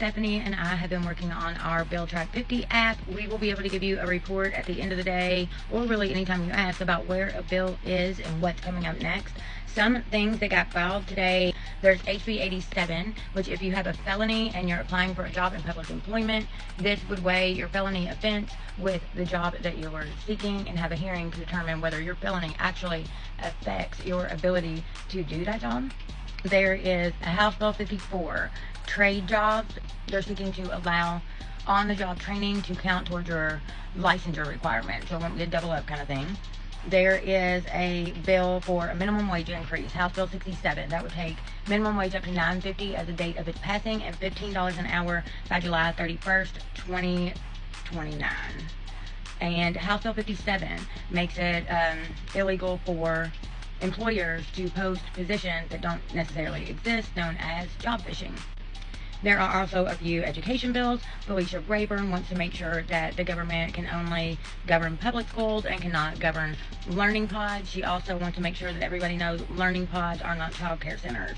Stephanie and I have been working on our Bill Track 50 app. We will be able to give you a report at the end of the day, or really anytime you ask, about where a bill is and what's coming up next. Some things that got filed today: there's HB 87, which if you have a felony and you're applying for a job in public employment, this would weigh your felony offense with the job that you were seeking and have a hearing to determine whether your felony actually affects your ability to do that job. There is a House Bill 54, trade jobs. They're seeking to allow on-the-job training to count towards your licensure requirement, so it won't be a double up kind of thing. There is a bill for a minimum wage increase, House Bill 67. That would take minimum wage up to $9.50 as the date of its passing and $15 an hour by July 31st, 2029. And House Bill 57 makes it illegal for employers to post positions that don't necessarily exist, known as job phishing. There are also a few education bills. Felicia Rayburn wants to make sure that the government can only govern public schools and cannot govern learning pods. She also wants to make sure that everybody knows learning pods are not child care centers.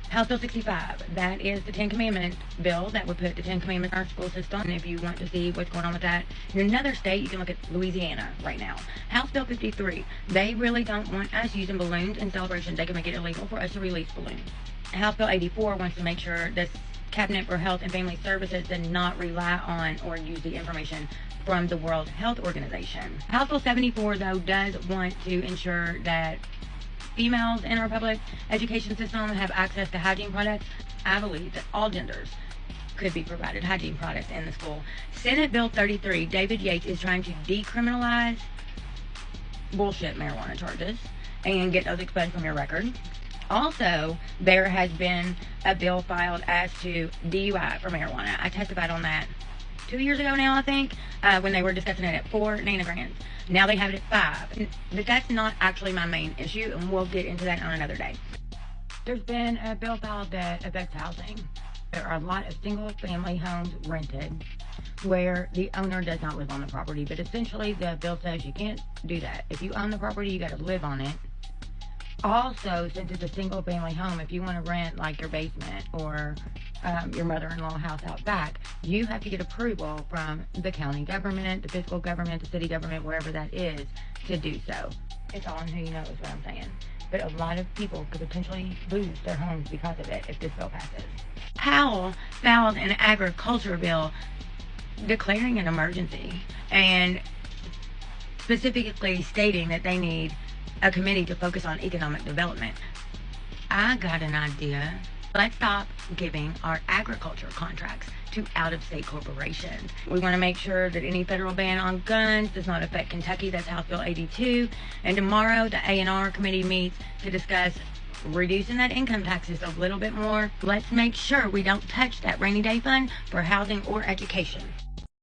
House Bill 65, that is the 10 Commandment bill that would put the 10 Commandments in our school system. And if you want to see what's going on with that in another state, you can look at Louisiana right now. House Bill 53, they really don't want us using balloons in celebrations. They can make it illegal for us to release balloons. House Bill 84 wants to make sure the Cabinet for Health and Family Services does not rely on or use the information from the World Health Organization. House Bill 74, though, does want to ensure that females in our public education system have access to hygiene products. I believe that all genders could be provided hygiene products in the school. Senate Bill 33, David Yates is trying to decriminalize bullshit marijuana charges and get those expunged from your record. Also, there has been a bill filed as to DUI for marijuana. I testified on that 2 years ago now, I think, when they were discussing it at 4 nanograms. Now they have it at 5. But that's not actually my main issue, and we'll get into that on another day. There's been a bill filed that affects housing. There are a lot of single-family homes rented where the owner does not live on the property, but essentially the bill says you can't do that. If you own the property, you got to live on it. Also, since it's a single-family home, if you want to rent like your basement or your mother-in-law house out back, you have to get approval from the county government, the fiscal government, the city government, wherever that is, to do so. It's all on who you know is what I'm saying. But a lot of people could potentially lose their homes because of it if this bill passes. Powell filed an agriculture bill declaring an emergency and specifically stating that they need a committee to focus on economic development. I got an idea. Let's stop giving our agriculture contracts to out-of-state corporations. We want to make sure that any federal ban on guns does not affect Kentucky. That's House Bill 82. And tomorrow, the A&R committee meets to discuss reducing that income taxes a little bit more. Let's make sure we don't touch that rainy day fund for housing or education.